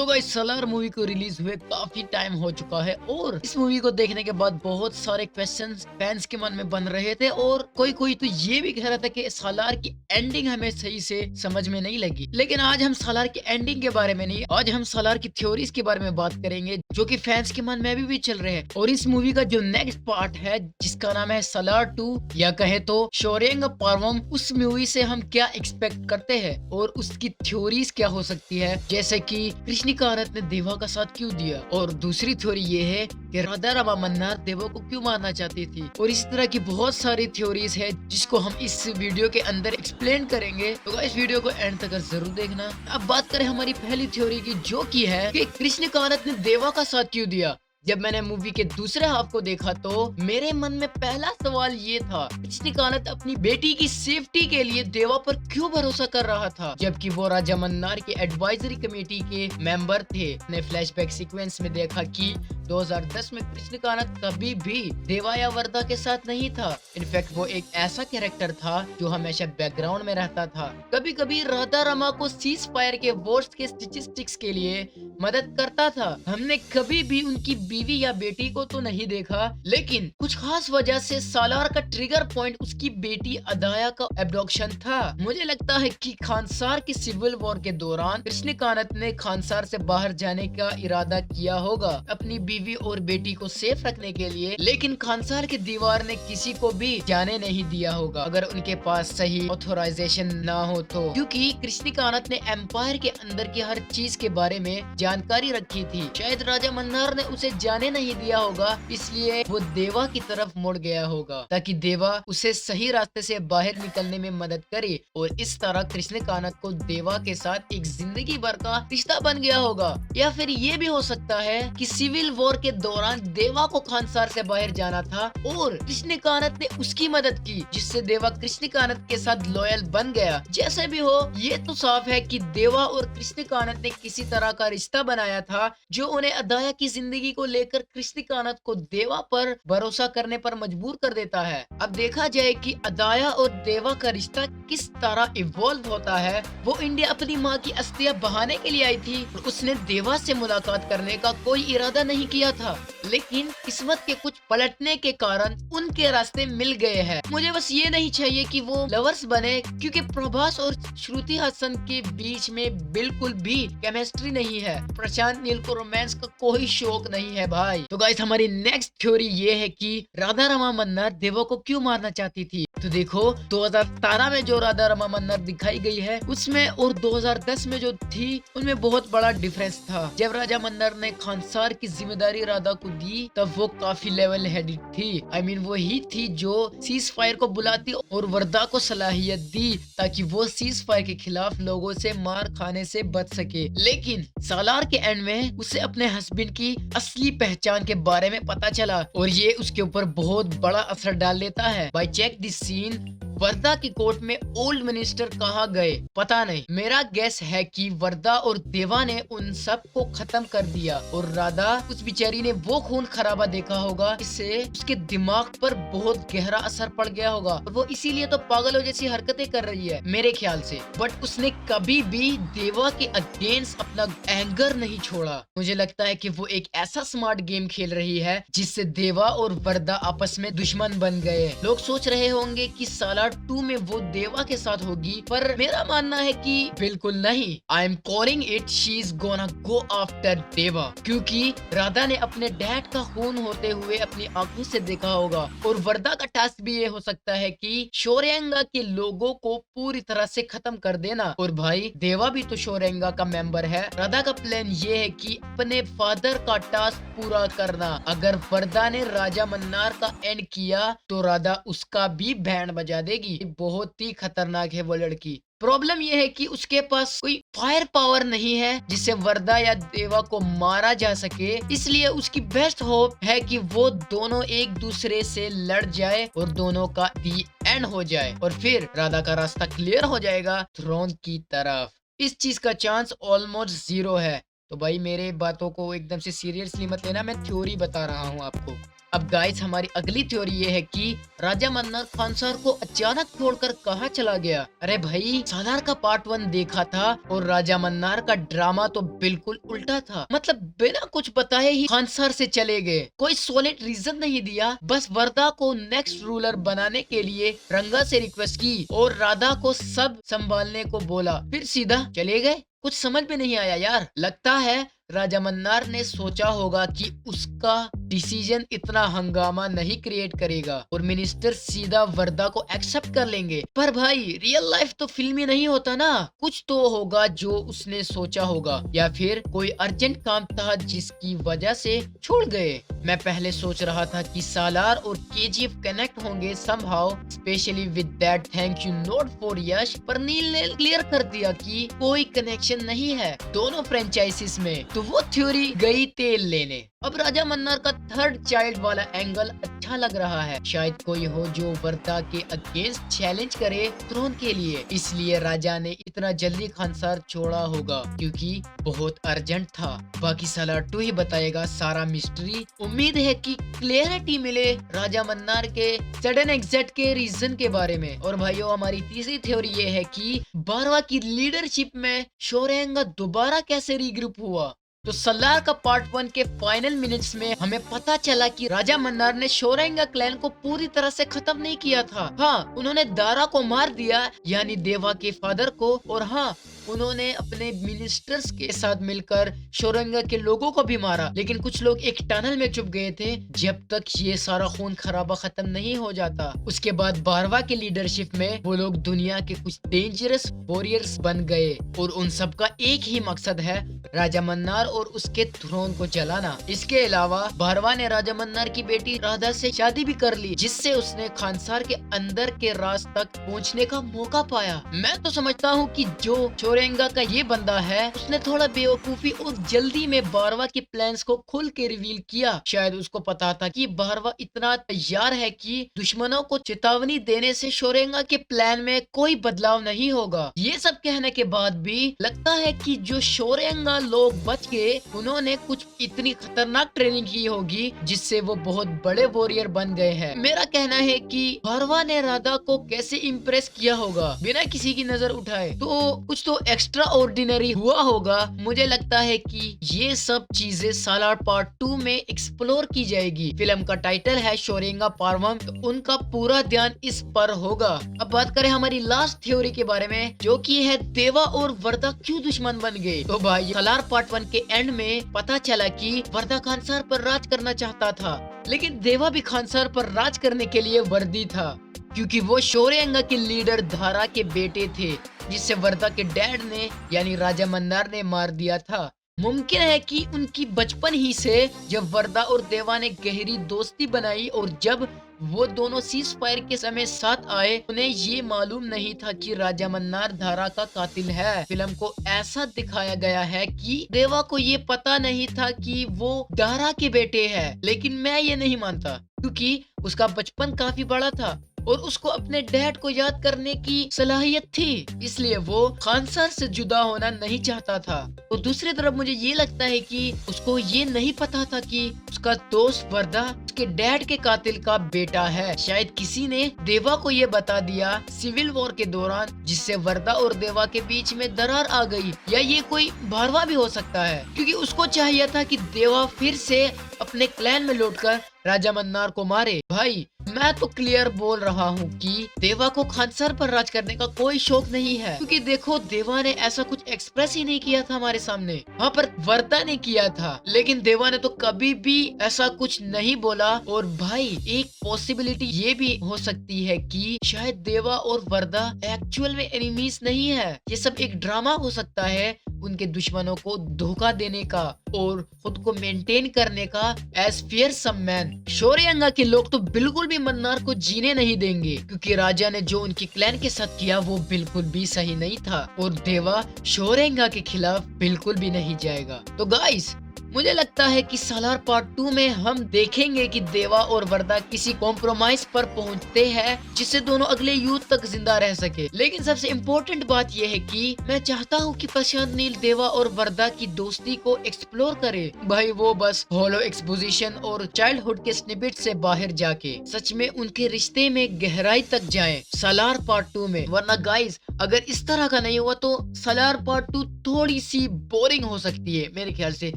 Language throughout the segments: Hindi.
तो गाइस सलार मूवी को रिलीज हुए काफी टाइम हो चुका है और इस मूवी को देखने के बाद बहुत सारे क्वेश्चंस फैंस के मन में बन रहे थे और कोई कोई तो ये भी कह रहा था कि सालार की एंडिंग हमें सही से समझ में नहीं लगी। लेकिन आज हम सालार की एंडिंग के बारे में नहीं, आज हम सालार की थ्योरीज के बारे में बात करेंगे जो कि फैंस के मन में अभी भी चल रहे हैं। और इस मूवी का जो नेक्स्ट पार्ट है जिसका नाम है सालार 2 या कहे तो शोरेंग पर्वम, उस मूवी से हम क्या एक्सपेक्ट करते हैं और उसकी थ्योरीज क्या हो सकती है, जैसे कि कृष्णिकांत ने देवा का साथ क्यों दिया। और दूसरी थ्योरी ये है कि राधा रमा मन्नार देवा को क्यों मारना चाहती थी। और इस तरह की बहुत सारी थ्योरीज है जिसको हम इस वीडियो के अंदर एक्सप्लेन करेंगे, तो इस वीडियो को एंड तक जरूर देखना। अब बात करें हमारी पहली थ्योरी की, जो की है कि कृष्णिकांत ने देवा का साथ क्यों दिया। जब मैंने मूवी के दूसरे हाफ को देखा तो मेरे मन में पहला सवाल ये था, कृष्णिकांत अपनी बेटी की सेफ्टी के लिए देवा पर क्यों भरोसा कर रहा था, जबकि वो राजा मन्नार के एडवाइजरी कमेटी के मेंबर थे। ने फ्लैशबैक सीक्वेंस में देखा कि 2010 में कृष्णिकांत कभी भी देवा या वर्दा के साथ नहीं था। इनफैक्ट वो एक ऐसा कैरेक्टर था जो हमेशा बैकग्राउंड में रहता था। कभी कभी राधा रमा को सीज फायर के वॉर्स के स्टैटिस्टिक्स के लिए मदद करता था। हमने कभी भी उनकी बीवी या बेटी को तो नहीं देखा, लेकिन कुछ खास वजह से सालार का ट्रिगर पॉइंट उसकी बेटी अदाया का एब्डॉक्शन था। मुझे लगता है कि खानसार की सिविल वॉर के दौरान कृष्णिकांत ने खानसार से बाहर जाने का इरादा किया होगा अपनी बीवी और बेटी को सेफ रखने के लिए, लेकिन खानसार की दीवार ने किसी को भी जाने नहीं दिया होगा अगर उनके पास सही ऑथोराइजेशन ना हो तो, क्योंकि कृष्णिकांत ने एम्पायर के अंदर की हर चीज के बारे में जानकारी रखी थी। शायद राजा मन्नार ने उसे जाने नहीं दिया होगा, इसलिए वो देवा की तरफ मुड़ गया होगा ताकि देवा उसे सही रास्ते से बाहर निकलने में मदद करे। और इस तरह कृष्णिकांत को देवा के साथ एक जिंदगी भर का रिश्ता बन गया होगा। या फिर ये भी हो सकता है कि सिविल वॉर के दौरान देवा को खानसार से बाहर जाना था और कृष्णिकांत ने उसकी मदद की, जिससे देवा कृष्णिकांत के साथ लॉयल बन गया। जैसे भी हो, ये तो साफ है कि देवा और कृष्णिकांत ने किसी तरह का रिश्ता बनाया था जो उन्हें अदाया की जिंदगी को लेकर कृष्णिकांत को देवा पर भरोसा करने पर मजबूर कर देता है। अब देखा जाए कि अदाया और देवा का रिश्ता किस तरह इवॉल्व होता है। वो इंडिया अपनी माँ की अस्थियां बहाने के लिए आई थी और उसने देवा से मुलाकात करने का कोई इरादा नहीं किया था, लेकिन किस्मत के कुछ पलटने के कारण उनके रास्ते मिल गए हैं। मुझे बस ये नहीं चाहिए कि वो लवर्स बने, क्योंकि प्रभास और श्रुति हासन के बीच में बिल्कुल भी केमिस्ट्री नहीं है। प्रशांत नील को रोमांस का कोई शौक नहीं है भाई। तो गाइस हमारी नेक्स्ट थ्योरी ये है कि राधा रमा मन्नार देवा को क्यों मारना चाहती थी। तो देखो 2017 में जो राधा रमा मन्नार दिखाई गई है उसमें और 2010 में जो थी उनमें बहुत बड़ा डिफरेंस था। जब राजा मन्नार ने खानसार की जिम्मेदारी राधा को दी तब वो काफी लेवल हेडेड थी। वो ही थी जो सीज फायर को बुलाती और वर्दा को सलाहियत दी ताकि वो सीज फायर के खिलाफ लोगों से मार खाने से बच सके। लेकिन सालार के एंड में उसे अपने हस्बैंड की असली पहचान के बारे में पता चला और ये उसके ऊपर बहुत बड़ा असर डाल देता है। बाय चेक दिस सीन, वर्दा की कोर्ट में ओल्ड मिनिस्टर कहाँ गए पता नहीं। मेरा गेस है कि वर्दा और देवा ने उन सब को खत्म कर दिया और राधा उस बेचारी ने वो खून खराबा देखा होगा, इससे उसके दिमाग पर बहुत गहरा असर पड़ गया होगा और वो इसीलिए तो पागलों जैसी हरकतें कर रही है मेरे ख्याल से। बट उसने कभी भी देवा के अगेंस्ट अपना एंगर नहीं छोड़ा। मुझे लगता है कि वो एक ऐसा स्मार्ट गेम खेल रही है जिससे देवा और वर्दा आपस में दुश्मन बन गए। लोग सोच रहे होंगे कि सालार 2 में वो देवा के साथ होगी, पर मेरा मानना है कि बिल्कुल नहीं। I am calling it, she is gonna go after देवा, क्योंकि राधा ने अपने डैड का खून होते हुए अपनी आंखों से देखा होगा। और वर्दा का टास्क भी ये हो सकता है कि शोरेंगा के लोगों को पूरी तरह से खत्म कर देना। और भाई देवा भी तो शोरेंगा का मेंबर है। राधा का प्लान ये है कि अपने फादर का टास्क पूरा करना। अगर वर्दा ने राजा मन्नार का एंड किया तो राधा उसका भी बैंड बजा देगी। बहुत ही खतरनाक है वो लड़की। प्रॉब्लम ये है कि उसके पास कोई फायर पावर नहीं है जिससे वर्दा या देवा को मारा जा सके, इसलिए उसकी बेस्ट होप है कि वो दोनों एक दूसरे से लड़ जाए और दोनों का दी एंड हो जाए और फिर राधा का रास्ता क्लियर हो जाएगा थ्रोन की तरफ। इस चीज का चांस ऑलमोस्ट 0 है। तो भाई मेरे बातों को एकदम से सीरियसली मत लेना, मैं थ्योरी बता रहा हूँ आपको। अब गाइस हमारी अगली थ्योरी ये है कि राजा मन्नार खानसर को अचानक छोड़कर कहाँ चला गया। अरे भाई सालार का पार्ट 1 देखा था और राजा मन्नार का ड्रामा तो बिल्कुल उल्टा था। मतलब बिना कुछ बताए ही खानसर से चले गए, कोई सॉलिड रीजन नहीं दिया, बस वर्दा को नेक्स्ट रूलर बनाने के लिए रंगा से रिक्वेस्ट की और राधा को सब संभालने को बोला, फिर सीधा चले गए। कुछ समझ में नहीं आया यार। लगता है राजा मन्नार ने सोचा होगा कि उसका डिसीजन इतना हंगामा नहीं क्रिएट करेगा और मिनिस्टर सीधा वर्दा को एक्सेप्ट कर लेंगे। पर भाई रियल लाइफ तो फिल्मी नहीं होता ना, कुछ तो होगा जो उसने सोचा होगा, या फिर कोई अर्जेंट काम था जिसकी वजह से छोड़ गए। मैं पहले सोच रहा था कि सालार और केजीएफ कनेक्ट होंगे somehow, specially with that thank you note for Yash, पर नील ने क्लियर कर दिया कि कोई कनेक्शन नहीं है दोनों फ्रेंचाइजीज में, तो वो थ्योरी गई तेल लेने। अब राजा मन्नार का थर्ड चाइल्ड वाला एंगल अच्छा लग रहा है, शायद कोई हो जो वर्दा के अगेंस्ट चैलेंज करे थ्रोन के लिए, इसलिए राजा ने इतना जल्दी खानसार छोड़ा होगा क्योंकि बहुत अर्जेंट था। बाकी सालार 2 ही बताएगा सारा मिस्ट्री। उम्मीद है कि क्लियरिटी मिले राजा मन्नार के सडन एग्जिट के रीजन के बारे में। और भाइयों हमारी तीसरी थ्योरी ये है कि बारवा की लीडरशिप में शोरेंगा दोबारा कैसे रीग्रुप हुआ। तो सलार का पार्ट 1 के फाइनल मिनट्स में हमें पता चला कि राजा मन्नार ने शोरेंगा क्लैन को पूरी तरह से खत्म नहीं किया था। हाँ, उन्होंने दारा को मार दिया, यानी देवा के फादर को, और हाँ उन्होंने अपने मिनिस्टर्स के साथ मिलकर शोरेंगा के लोगों को भी मारा, लेकिन कुछ लोग एक टनल में छुप गए थे जब तक ये सारा खून खराबा खत्म नहीं हो जाता। उसके बाद बारवा के लीडरशिप में वो लोग दुनिया के कुछ डेंजरस वॉरियर्स बन गए और उन सब का एक ही मकसद है राजा मन्नार और उसके थ्रोन को जलाना। इसके अलावा बारवा ने राजा मन्नार की बेटी राधा से शादी भी कर ली, जिससे उसने खानसार के अंदर के राज तक पहुंचने का मौका पाया। मैं तो समझता हूँ कि जो शोरेंगा का ये बंदा है उसने थोड़ा बेवकूफी और जल्दी में बारवा के प्लान्स को खुल के रिवील किया। शायद उसको पता था कि बारवा इतना तैयार है कि दुश्मनों को चेतावनी देने से शोरेंगा के प्लान में कोई बदलाव नहीं होगा। ये सब कहने के बाद भी लगता है कि जो शोरेंगा लोग बच गए उन्होंने कुछ इतनी खतरनाक ट्रेनिंग की होगी जिससे वो बहुत बड़े वॉरियर बन गए हैं। मेरा कहना है कि बारवा ने राधा को कैसे इम्प्रेस किया होगा बिना किसी की नजर उठाए, तो कुछ तो एक्स्ट्रा ऑर्डिनरी हुआ होगा। मुझे लगता है कि ये सब चीजें सालार पार्ट 2 में एक्सप्लोर की जाएगी। फिल्म का टाइटल है शोरेंगा पार्वम, तो उनका पूरा ध्यान इस पर होगा। अब बात करें हमारी लास्ट थ्योरी के बारे में, जो कि है देवा और वर्दा क्यों दुश्मन बन गए। तो भाई सालार पार्ट 1 के एंड में पता चला कि वर्दा खानसार पर राज करना चाहता था, लेकिन देवा भी खानसार पर राज करने के लिए वर्दी था, क्योंकि वो शोरेंगा के लीडर धारा के बेटे थे जिसे वर्दा के डैड ने यानी राजा मन्नार ने मार दिया था। मुमकिन है कि उनकी बचपन ही से जब वर्दा और देवा ने गहरी दोस्ती बनाई और जब वो दोनों सीज फायर के समय साथ आए, उन्हें ये मालूम नहीं था कि राजा मन्नार धारा का कातिल है। फिल्म को ऐसा दिखाया गया है कि देवा को ये पता नहीं था कि वो धारा के बेटे हैं, लेकिन मैं ये नहीं मानता क्योंकि उसका बचपन काफी बड़ा था और उसको अपने डैड को याद करने की सलाहियत थी, इसलिए वो खानसार से जुदा होना नहीं चाहता था। और दूसरी तरफ मुझे ये लगता है कि उसको ये नहीं पता था कि उसका दोस्त वर्दा उसके डैड के कातिल का बेटा है। शायद किसी ने देवा को ये बता दिया सिविल वॉर के दौरान, जिससे वर्दा और देवा के बीच में दरार आ गई। या ये कोई बारवा भी हो सकता है, क्योंकि उसको चाहिए था कि देवा फिर से अपने क्लैन में लौटकर राजा मन्नार को मारे। भाई मैं तो क्लियर बोल रहा हूँ कि देवा को खानसार पर राज करने का कोई शौक नहीं है, क्योंकि देखो देवा ने ऐसा कुछ एक्सप्रेस ही नहीं किया था हमारे सामने। वहाँ पर वर्दा ने किया था, लेकिन देवा ने तो कभी भी ऐसा कुछ नहीं बोला। और भाई एक पॉसिबिलिटी ये भी हो सकती है कि शायद देवा और वर्दा एक्चुअल में एनिमीज नहीं है, ये सब एक ड्रामा हो सकता है उनके दुश्मनों को धोखा देने का और खुद को मेंटेन करने का एज फियरसम मैन। शोरेंगा के लोग तो बिल्कुल भी मन्नार को जीने नहीं देंगे, क्योंकि राजा ने जो उनकी क्लैन के साथ किया वो बिल्कुल भी सही नहीं था और देवा शोरेंगा के खिलाफ बिल्कुल भी नहीं जाएगा। तो गाइस मुझे लगता है कि सालार पार्ट 2 में हम देखेंगे कि देवा और वर्दा किसी कॉम्प्रोमाइज पर पहुंचते हैं जिससे दोनों अगले युद्ध तक जिंदा रह सके। लेकिन सबसे इम्पोर्टेंट बात यह है कि मैं चाहता हूं कि प्रशांत नील देवा और वर्दा की दोस्ती को एक्सप्लोर करे। भाई वो बस होलो एक्सपोजिशन और चाइल्डहुड के स्निपेट से बाहर जाके सच में उनके रिश्ते में गहराई तक जाएं सालार पार्ट 2 में। वरना गाइस अगर इस तरह का नहीं हुआ तो सालार पार्ट 2 थोड़ी सी बोरिंग हो सकती है मेरे ख्याल से।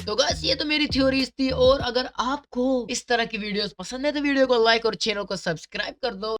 तो गाइस ये तो मेरी थ्योरीज थी, और अगर आपको इस तरह की वीडियोस पसंद है तो वीडियो को लाइक और चैनल को सब्सक्राइब कर दो।